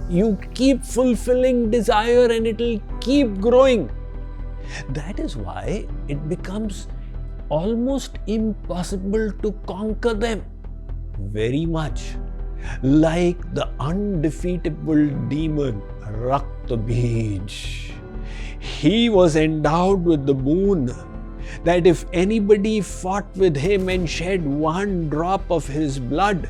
You keep fulfilling desire and it will keep growing. That is why it becomes almost impossible to conquer them. Very much like the undefeatable demon Rakta Bij. He was endowed with the boon that if anybody fought with him and shed one drop of his blood,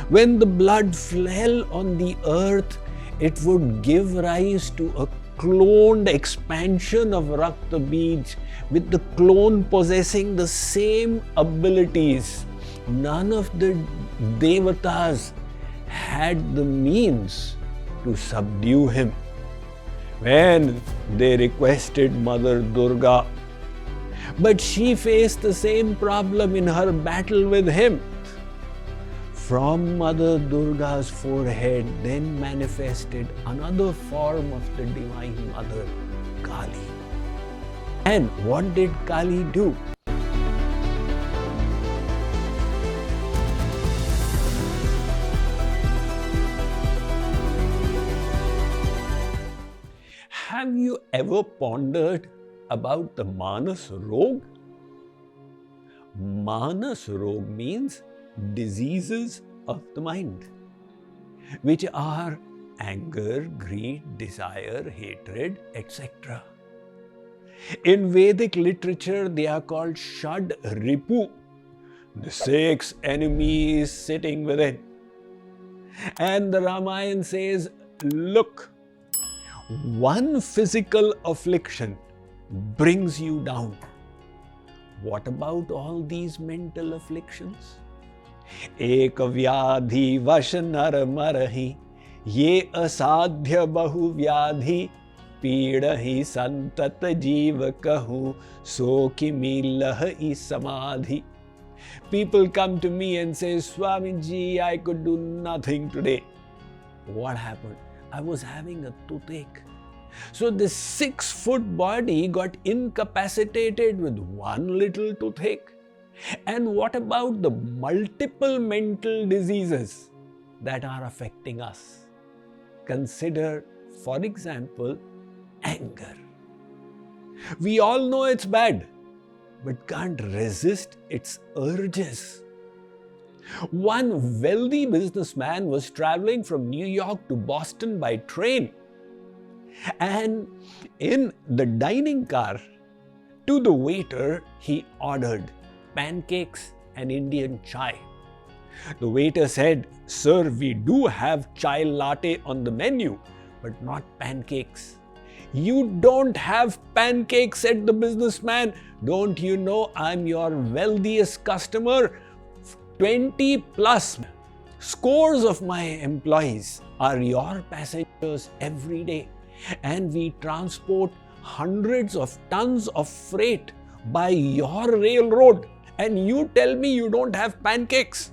when the blood fell on the earth, it would give rise to a cloned expansion of Rakta Bij, with the clone possessing the same abilities. None of the devatas had the means to subdue him. When they requested Mother Durga, but she faced the same problem in her battle with him. From Mother Durga's forehead then manifested another form of the Divine Mother, Kali. And what did Kali do? Have you ever pondered about the Manas Rog? Manas Rog means diseases of the mind, which are anger, greed, desire, hatred, etc. In Vedic literature, they are called Shad Ripu, the 6 enemies sitting within. And the Ramayana says, look, one physical affliction brings you down. What about all these mental afflictions? Ek vyadhi vashanar marahi, ye asadhya bahu vyadhi, pīdahi santat jeeva kahu, so kimilahi samadhi. People come to me and say, Swamiji, I could do nothing today. What happened? I was having a toothache. So this 6-foot body got incapacitated with one little toothache. And what about the multiple mental diseases that are affecting us? Consider, for example, anger. We all know it's bad, but can't resist its urges. One wealthy businessman was traveling from New York to Boston by train. And in the dining car, to the waiter, he ordered pancakes and Indian chai. The waiter said, Sir, we do have chai latte on the menu, but not pancakes. You don't have pancakes, said the businessman. Don't you know I'm your wealthiest customer? 20 plus scores of my employees are your passengers every day, and we transport hundreds of tons of freight by your railroad, and you tell me you don't have pancakes.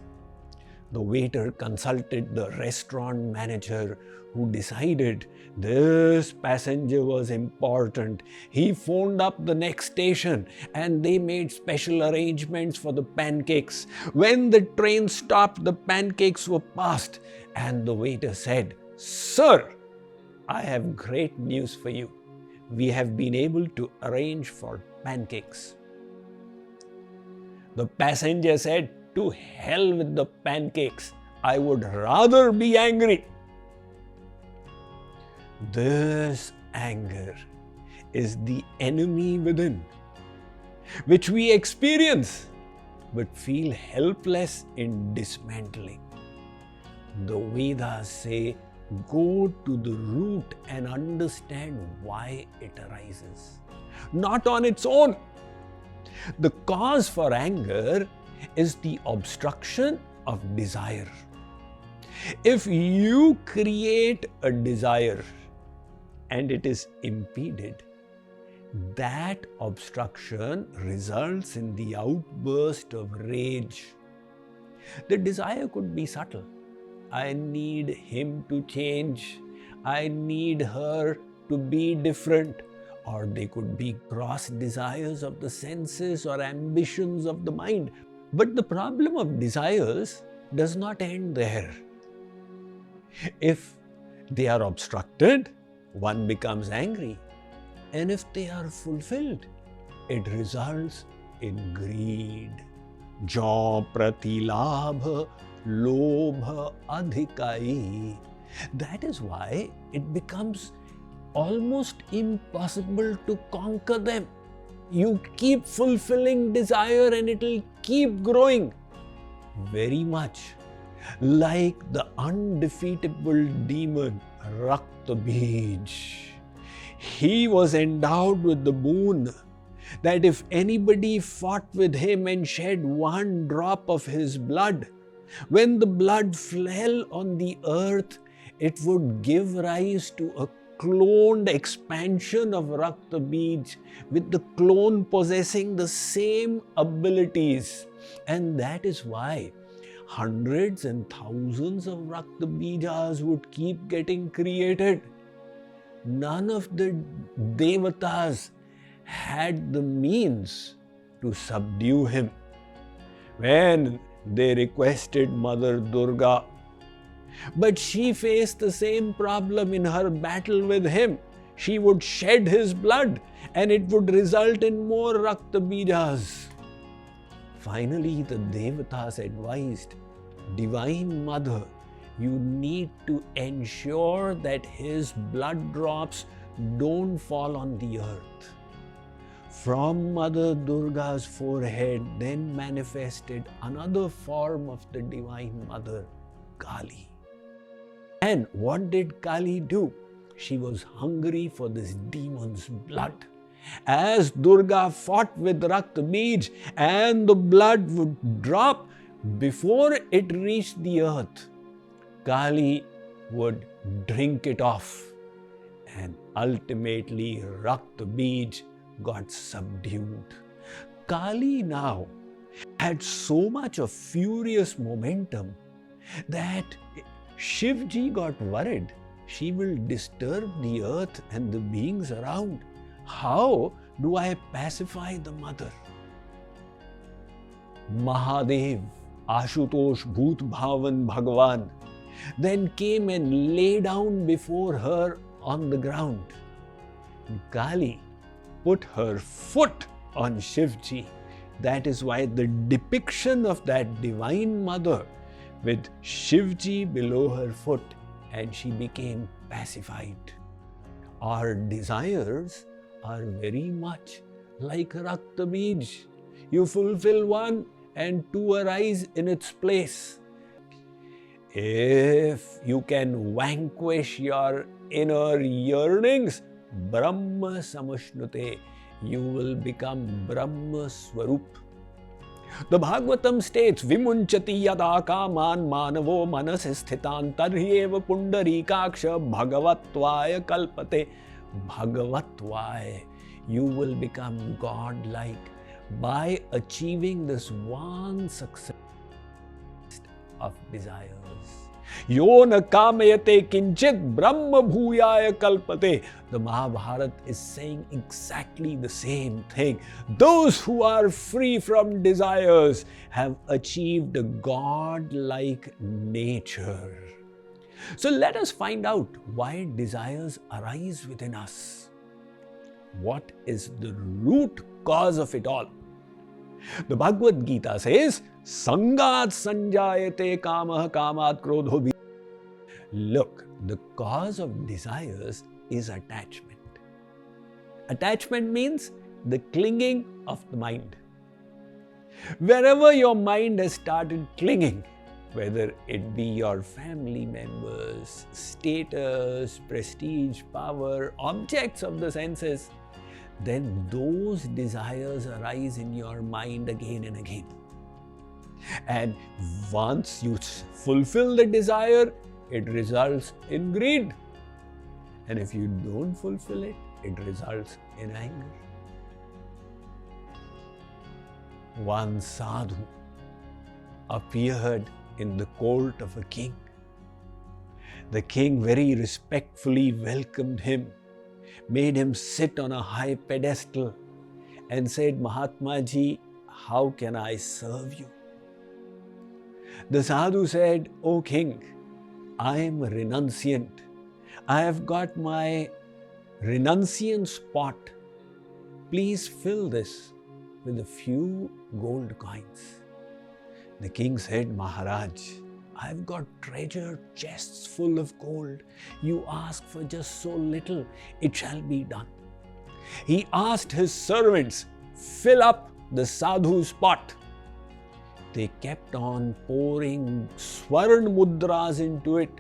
The waiter consulted the restaurant manager, who decided this passenger was important. He phoned up the next station and they made special arrangements for the pancakes. When the train stopped, the pancakes were passed, and the waiter said, Sir, I have great news for you. We have been able to arrange for pancakes. The passenger said, To hell with the pancakes. I would rather be angry. This anger is the enemy within, which we experience but feel helpless in dismantling. The Vedas say, go to the root and understand why it arises, not on its own. The cause for anger is the obstruction of desire. If you create a desire and it is impeded, that obstruction results in the outburst of rage. The desire could be subtle. I need him to change. I need her to be different. Or they could be gross desires of the senses or ambitions of the mind. But the problem of desires does not end there. If they are obstructed, one becomes angry. And if they are fulfilled, it results in greed. Jo pratilabha lobha adhikai. That is why it becomes almost impossible to conquer them. You keep fulfilling desire and it will keep growing. Very much like the undefeatable demon Rakta Bij. He was endowed with the boon that if anybody fought with him and shed one drop of his blood, when the blood fell on the earth, it would give rise to a cloned expansion of Rakta Bij, with the clone possessing the same abilities. And that is why hundreds and thousands of Rakta Bijas would keep getting created. None of the Devatas had the means to subdue him. When they requested Mother Durga, but she faced the same problem in her battle with him. She would shed his blood and it would result in more Rakta Bijas. Finally, the Devatas advised, Divine Mother, you need to ensure that his blood drops don't fall on the earth. From Mother Durga's forehead then manifested another form of the Divine Mother, Kali. And what did Kali do? She was hungry for this demon's blood. As Durga fought with Rakta Bij and the blood would drop, before it reached the earth, Kali would drink it off. And ultimately Rakta Bij got subdued. Kali now had so much of furious momentum that Shivji got worried. She will disturb the earth and the beings around. How do I pacify the mother? Mahadev, Ashutosh Bhoot Bhavan Bhagavan, then came and lay down before her on the ground. Kali put her foot on Shivji. That is why the depiction of that Divine Mother with Shivji below her foot, and she became pacified. Our desires are very much like Rakta Bij. You fulfill one and two arise in its place. If you can vanquish your inner yearnings, Brahma Samushnute, you will become Brahma Swarup. The Bhagavatam states, Vimunchati yada kaman manavo manasisthitan tarhyeva pundarikaksha bhagavatvaya kalpate. Bhagavatvaya, you will become God-like by achieving this one success of desires. Yo na kamayate kinchit brahma bhuyaya kalpate. The Mahabharata is saying exactly the same thing. Those who are free from desires have achieved a God-like nature. So let us find out why desires arise within us. What is the root cause of it all? The Bhagavad Gita says, Sangat sanjayate kamah kamat krodho. Look, the cause of desires is attachment. Attachment means the clinging of the mind. Wherever your mind has started clinging, whether it be your family members, status, prestige, power, objects of the senses, then those desires arise in your mind again and again. And once you fulfill the desire, it results in greed. And if you don't fulfill it, it results in anger. One sadhu appeared in the court of a king. The king very respectfully welcomed him, made him sit on a high pedestal and said, Mahatma Ji, how can I serve you? The sadhu said, O king, I am a renunciant. I have got my renunciance pot. Please fill this with a few gold coins. The king said, Maharaj, I've got treasure chests full of gold. You ask for just so little, it shall be done. He asked his servants, fill up the sadhu's pot. They kept on pouring swarn mudras into it,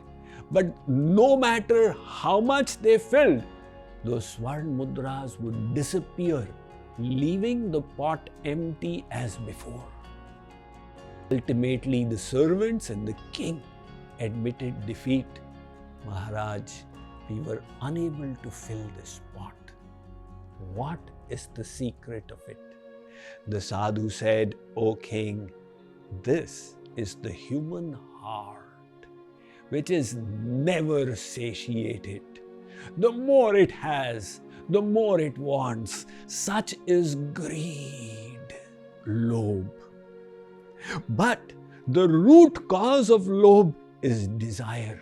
but no matter how much they filled, those swarn mudras would disappear, leaving the pot empty as before. Ultimately, the servants and the king admitted defeat. Maharaj, we were unable to fill this pot. What is the secret of it? The sadhu said, O king, this is the human heart, which is never satiated. The more it has, the more it wants. Such is greed, lobh. But the root cause of lobh is desire.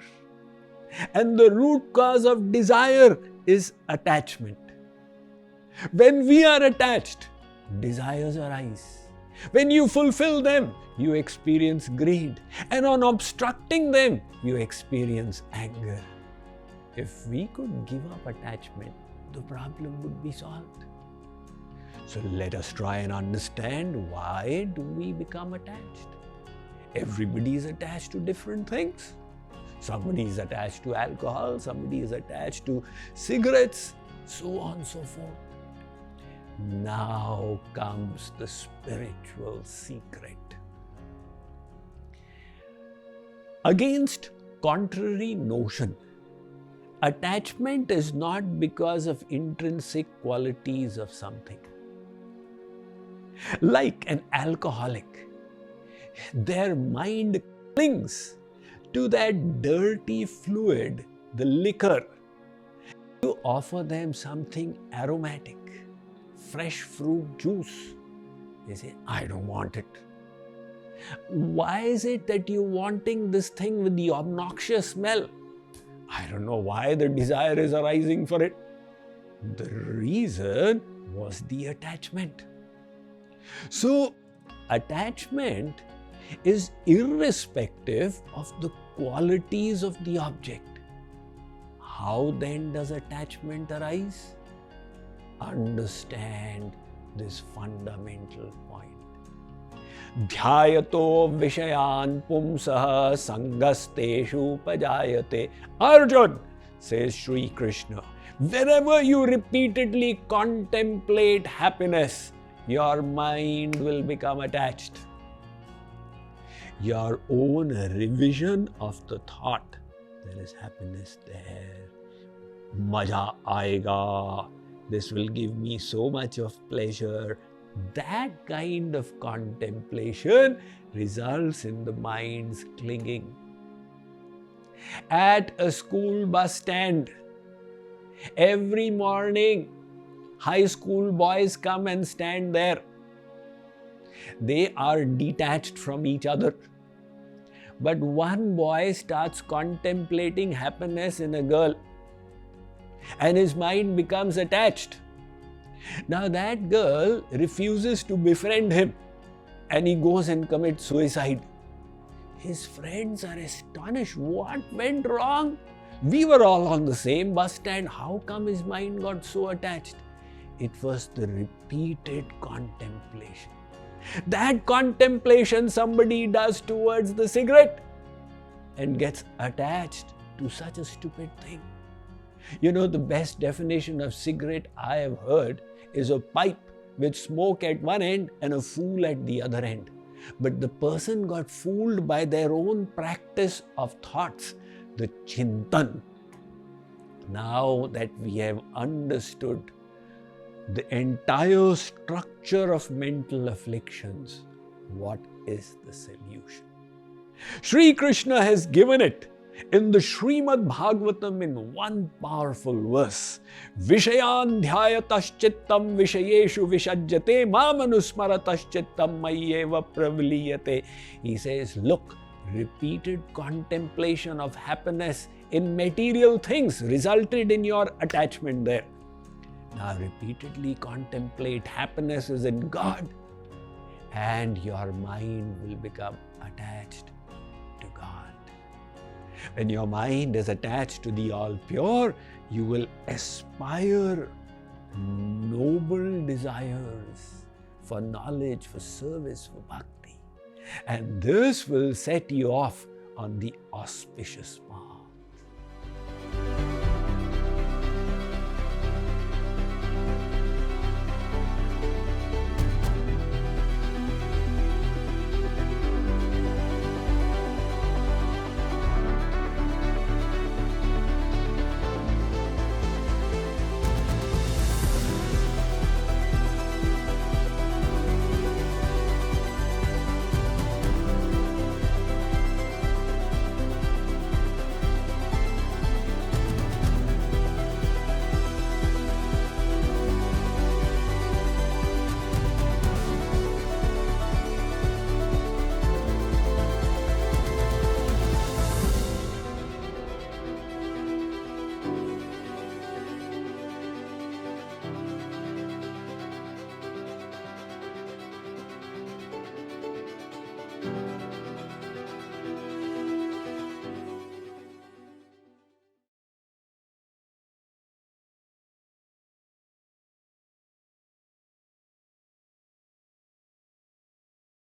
And the root cause of desire is attachment. When we are attached, desires arise. When you fulfill them, you experience greed. And on obstructing them, you experience anger. If we could give up attachment, the problem would be solved. So let us try and understand, why do we become attached? Everybody is attached to different things. Somebody is attached to alcohol, somebody is attached to cigarettes, so on and so forth. Now comes the spiritual secret. Against contrary notion, attachment is not because of intrinsic qualities of something. Like an alcoholic, their mind clings to that dirty fluid, the liquor. You offer them something aromatic, fresh fruit juice. They say, I don't want it. Why is it that you're wanting this thing with the obnoxious smell? I don't know why the desire is arising for it. The reason was the attachment. So, attachment is irrespective of the qualities of the object. How then does attachment arise? Understand this fundamental point. Dhyayato vishayan pumsaha sangasteshu pajayate. Arjun, says Sri Krishna, whenever you repeatedly contemplate happiness, your mind will become attached. Your own revision of the thought, there is happiness there. Maja aayega. This will give me so much of pleasure. That kind of contemplation results in the mind's clinging. At a school bus stand, every morning, high school boys come and stand there. They are detached from each other. But one boy starts contemplating happiness in a girl, and his mind becomes attached. Now that girl refuses to befriend him, and he goes and commits suicide. His friends are astonished. What went wrong? We were all on the same bus stand. How come his mind got so attached? It was the repeated contemplation. That contemplation somebody does towards the cigarette and gets attached to such a stupid thing. You know, the best definition of cigarette I have heard is a pipe with smoke at one end and a fool at the other end. But the person got fooled by their own practice of thoughts, the chintan. Now that we have understood the entire structure of mental afflictions, what is the solution? Sri Krishna has given it in the Srimad Bhagavatam in one powerful verse. Vishayan dhyayataschittam vishayeshu vishajyate mamanusmarataschittam mayyeva praviliyate. He says, look, repeated contemplation of happiness in material things resulted in your attachment there. Now repeatedly contemplate happiness is in God, and your mind will become attached to God. When your mind is attached to the all-pure, you will aspire noble desires for knowledge, for service, for bhakti. And this will set you off on the auspicious path.